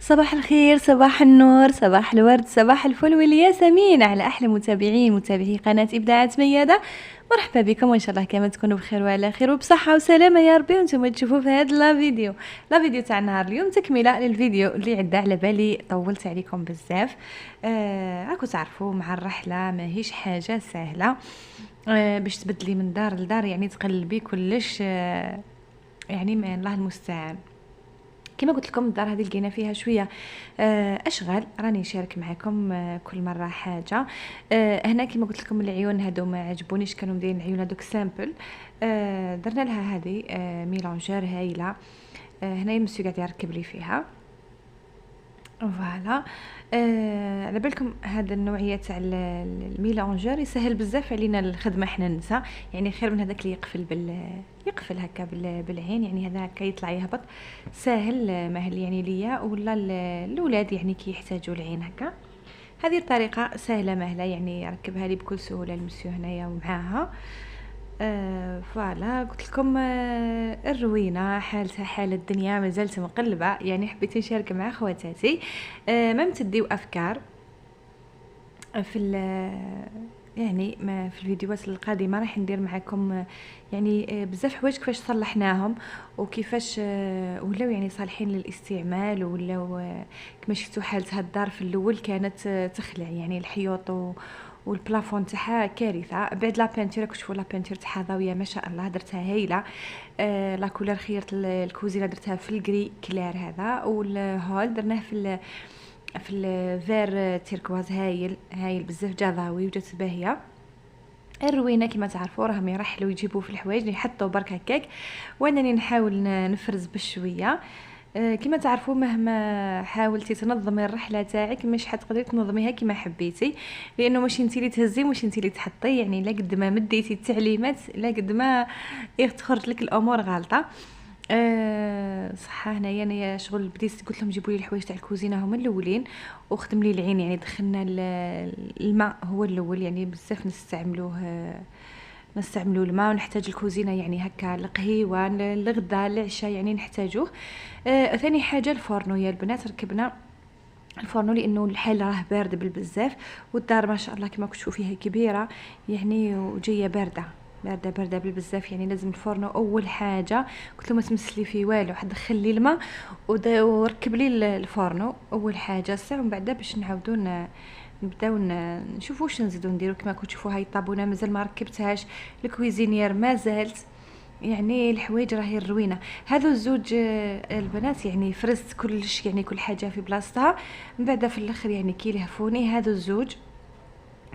صباح الخير، صباح النور، صباح الورد، صباح الفل والياسمين على احلى متابعي قناه ابداعات مياده. مرحبا بكم، وان شاء الله كما تكونوا بخير وعلى خير وبصحه وسلامه يا ربي. وانتم تشوفوا في هذا لا فيديو تاع نهار اليوم، تكمله للفيديو اللي عدى. على بالي طولت عليكم بزاف. راكم تعرفوا مع الرحله ماهيش حاجه سهله. باش تبدلي من دار لدار، يعني تقلبي كلش. يعني ما الله المستعان. كما قلت لكم الدار هذه لقينا فيها شويه اشغال، راني نشارك معكم كل مره حاجه. هنا كما قلت لكم العيون هادو ما عجبونيش، كانوا مديرين العيون هذوك سامبل. درنا لها هذه ميلونجير هايله. هنا المسيو قاعد يركب لي فيها. فوالا. على بالكم هذا النوعيه تاع الميلانجور يسهل بزاف علينا الخدمه حنا النساء، يعني خير من هذاك اللي يقفل هكا بالعين، يعني هذا هكا يطلع يهبط ساهل. ماهل يعني ليا ولا الاولاد يعني كي يحتاجوا العين هكا. هذه الطريقه سهله مهله، يعني ركبها لي بكل سهوله المسيو هنايا ومعاها. فوالا قلت لكم الروينه حالتها حال الدنيا مازالت مقلبه، يعني حبيت نشارك مع خواتاتي. ما متديو افكار في يعني ما في الفيديوهات القادمه راح ندير معكم يعني بزاف حوايج كيفاش صلحناهم، وكيفاش ولاو يعني صالحين للاستعمال، ولاو كما شفتوا حالتها الدار في الاول كانت تخلع، يعني الحيوط والبلافون تاعها كارثه. بعد لا بانتير كشفوا لا بانتير تاعها ضاويه ما شاء الله، درتها هايله. لا كولر خيرت الكوزينه درتها في الجري كلار هذا، والهول درناه في الفير تيركواز هايل بزاف، جا ضاوي وجات باهيه. الروينه كما تعرفوا راهم يرحلوا يجيبوا في الحوايج يحطوا برك هكاك، وانني نحاول نفرز بشويه. كما تعرفوا مهما حاولتي تنظمي الرحله تاعك مش حتقدري تنظميها كما حبيتي، لانه مش انتي اللي تهزي مش انتي اللي تحطي، يعني لا قد ما مديتي التعليمات لا قد ما تخرج لك الامور غلطه. صح. هنايا انا شغل بديت قلت لهم جيبوا لي الحوايج تاع الكوزينه هما الاولين، وخدم لي العين، يعني دخلنا الماء هو الاول، يعني بزاف نستعملوا الماء، ونحتاج الكوزينه يعني هكا القهيوه الغدا العشاء يعني نحتاجوه. ثاني حاجه الفورنو يا البنات، ركبنا الفورنو لانه الحال راه بارد بالبزاف، والدار ما شاء الله كما كتشوفوا فيها كبيره يعني وجايه بارده بالبزاف، يعني لازم الفورنو اول حاجه. قلت له ما تمسلي فيه والو، حد خلي الماء وركب لي الفورنو اول حاجه الساعه، ومن بعد باش نعاودو نبداو نشوفوا واش نزيدو نديرو. كما كتشوفوا هاي الطابونه مازال ما ركبتهاش، الكويزينير ما زالت، يعني الحوايج راهي الروينه. هذو الزوج البنات يعني فرزت كلش، يعني كل حاجه في بلاصتها. من بعد في الاخر يعني كي لهفوني هذو الزوج،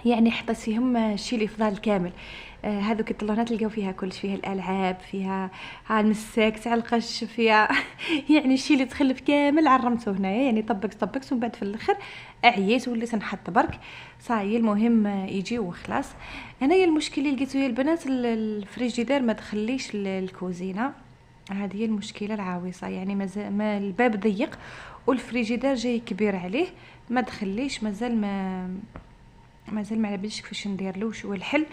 يعني حطيت فيهم الشيء اللي فضل كامل. هذوك الطلونات تلقاو فيها كلش، فيها الالعاب، فيها المساك تاع القش، فيها يعني الشيء اللي تخلف كامل عرمته هنايا، يعني طبقت ومن بعد في الاخر عييت وليت نحط برك صاي. المهم يجي وخلاص. هنايا المشكل اللي لقيتو يا البنات، الفريجيدير ما تخليش الكوزينه، هذه هي المشكله العويصه، يعني ما الباب ضيق والفريجيدير جاي كبير عليه، ما تخليش مازال ما على باليش كيفاش ندير له وش هو الحل.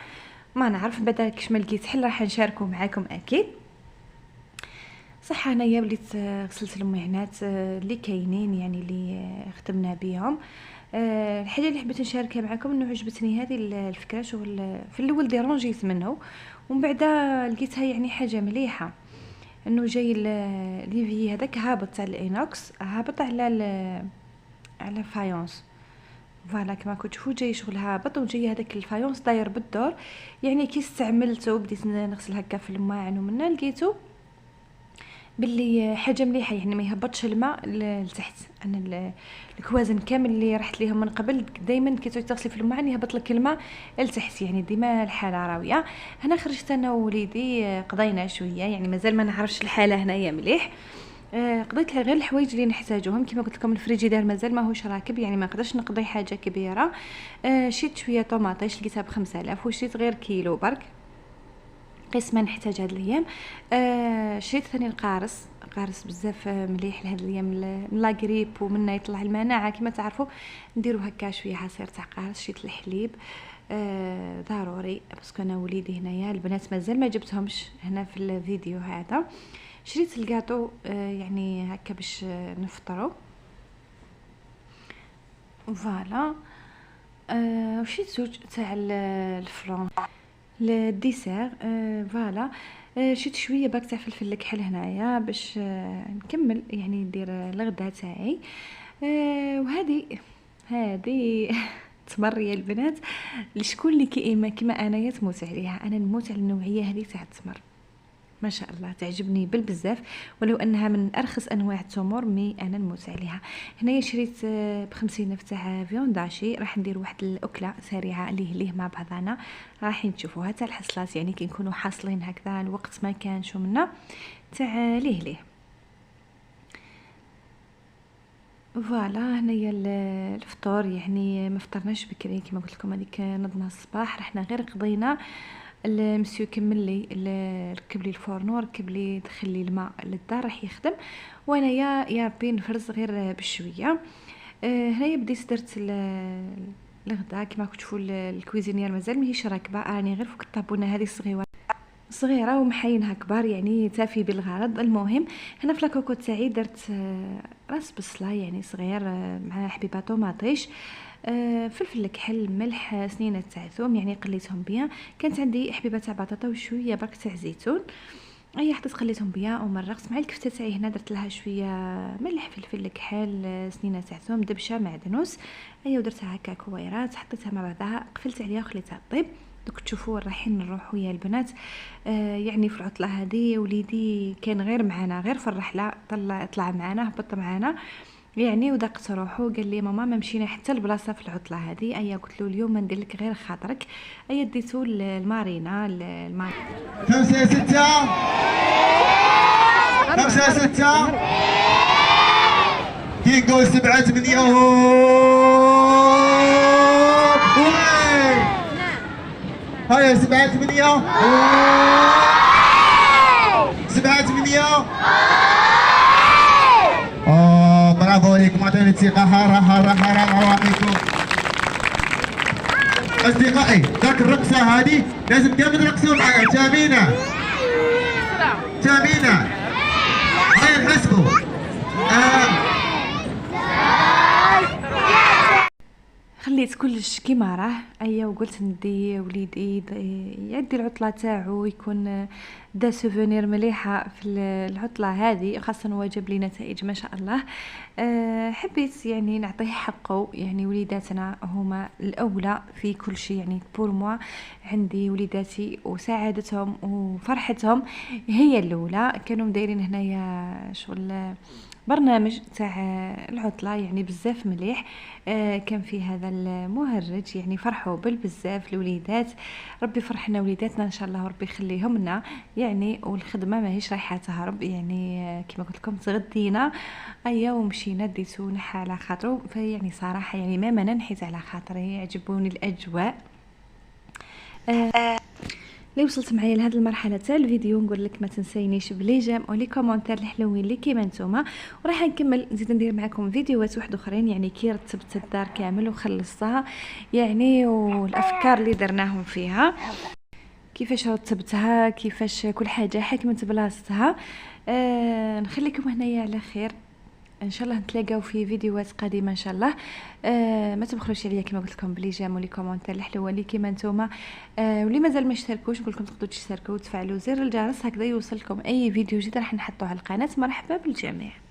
ما نعرف، بعدا كيش ما لقيت حل راح نشاركه معكم اكيد. صح. انايا وليت غسلت المعينات اللي كاينين، يعني اللي خدمنا بهم. الحاجه اللي حبيت نشاركها معكم انه عجبتني هذه الفكره، شغل في الاول ديرونجيت منه، ومن بعد لقيتها يعني حاجه مليحه، انه جاي ليفي هذاك هابط تاع الانوكس، هابط على فايونس. فوالا كما كتشوفوا جاي شغل هابط، وجاي هذاك الفايونس داير بالدور، يعني كي استعملته بديت نغسل هكا في الماعن ومنه لقيتو باللي حاجه مليحه، يعني ما يهبطش الماء لتحت. انا الكوازن كامل اللي رحت ليهم من قبل دائما كي تغسلي في الماعن يهبط لك الماء لتحت، يعني ديما الحاله راويه. هنا خرجت انا ووليدي قضينا شويه، يعني مازال ما نعرفش الحاله هنايا مليح. قضيت غير الحوايج اللي نحتاجوهم، كما قلت لكم الفريجيدير مازال ماهوش راكب، يعني ما نقدرش نقضي حاجه كبيره. شيت شويه طوماطيش لقيتها ب5000، وشيت غير كيلو برك قيس ما نحتاج هاد الايام. شريت ثاني قارص بزاف مليح لهاد الايام من لا غريب، ومنه يطلع المناعه كما تعرفوا. نديرو هكا شويه عصير تاع قارص. شريت الحليب ضروري باسكو انا وليدي هنايا البنات مازال ما جبتهمش هنا في الفيديو هذا. شريت الكاطو يعني هكا باش نفطروا. فوالا. وشيت زوج تاع الفرون الديسير. فوالا. شيت شويه باك تاع فلفل الكحل هنايا باش نكمل يعني ندير الغدا تاعي. وهذه تمر يا البنات لشكون اللي كيما انايا تموت عليها. انا نموت على النوعيه هذه تاع التمر، ما شاء الله تعجبني بالبزاف، ولو انها من ارخص انواع التمور مي انا نموت عليها. هنايا شريت ب50 نف تاع فيونداشي. راح ندير واحد الاكله سريعه ليه مع بعضنا، راح نشوفوها تاع الحصلات يعني كي نكونوا حاصلين هكذا الوقت ما كانش منا تاع ليه. فوالا هنايا الفطور يعني ما فطرناش بكري كما قلت لكم، هذيك نضنا الصباح رحنا غير قضينا. المسيو كمل لي ركب لي الفورنو، ركب لي دخل لي الماء للدار راح يخدم، وانا يا ربي نفرز غير بشويه. هنايا بديت درت الغدا كما تشوفوا الكويزينير مازال ماهيش راكبه، راني غير فوق الطابونه هذه صغيره ومحينها كبار يعني تافي بالغرض. المهم هنا في لاكوكو تاعي درت راس بصله يعني صغير مع حبيبه طوماطيش، فلفل الكحل، ملح، سنينه تاع ثوم يعني قليتهم بيان. كانت عندي حبيبه تاع بطاطا وشويه برك تاع زيتون، اي حطيت قليتهم بيان ومرقت مع الكفته تاعي. هنا درت لها شويه ملح، فلفل الكحل، سنينه تاع ثوم، دبشه، معدنوس، اي ودرتها هكا كويرات، حطيتها مع بعضها، قفلت عليها وخليتها طيب. دوك تشوفوا رايحين نروحوا يا البنات. يعني في العطله هذه وليدي كان غير معنا غير في الرحله، طلع معنا هبط معنا يعني ودقت روحو قال لي ماما ما مشينا حتى البلاصه في العطله هذه. ايا قلت له اليوم ما ندير لك غير خاطرك. ايا ديتو المارينا 5-6 5-6 كي نقول 7-8 هيا 7-8 7-8. برافو عليكم، عطيني الثقة. راح فيكم أصدقائي. ذاك الرقصة هذه لازم كامل ترقصوا معايا. تامينا هيا نحسبوا. خليت كلش كيما راه ايا وقلت ندي وليدي يعدي العطله تاعو يكون دا سوفونير مليحه في العطله هذه، خاصه هو جاب لي نتائج ما شاء الله. حبيت يعني نعطيه حقه، يعني وليداتنا هما الاولى في كل شيء يعني بور موا. عندي وليداتي وسعادتهم وفرحتهم هي الاولى. كانوا مدايرين هنايا شغل برنامج تاع العطله يعني بزاف مليح. كان في هذا المهرج يعني فرحوا بالبزاف الوليدات. ربي فرحنا وليداتنا ان شاء الله وربي يخليهم لنا يعني. والخدمه ماهيش رايحه تهرب يعني كما قلت لكم تغدينا ايا ومشينا ديتو نحى على خاطرو. فيعني صراحه يعني ما ننحيت على خاطري، عجبوني الاجواء. لي وصلت معايا لهاد المرحله تاع الفيديو نقول لك ما تنسينيش بلي جيم ولي كومونتير الحلوين اللي كيما نتوما، وراح نكمل نزيد ندير معكم فيديوهات واحد اخرين يعني كي رتبت الدار كامل وخلصتها يعني، والافكار اللي درناهم فيها كيفاش رتبتها، كيفاش كل حاجه حكمت بلاصتها. نخليكم هنايا على خير ان شاء الله، نتلاقاو في فيديوهات قادمه ان شاء الله. ما تبخلوش عليا كما قلت لكم بلي جيم ولي كومونتير الحلوه اللي كيما نتوما. واللي مازال ما اشتركوش نقول لكم تقدروا تشتركوا وتفعلوا زر الجرس هكذا يوصلكم اي فيديو جديد راح نحطوه على القناه. مرحبا بالجميع.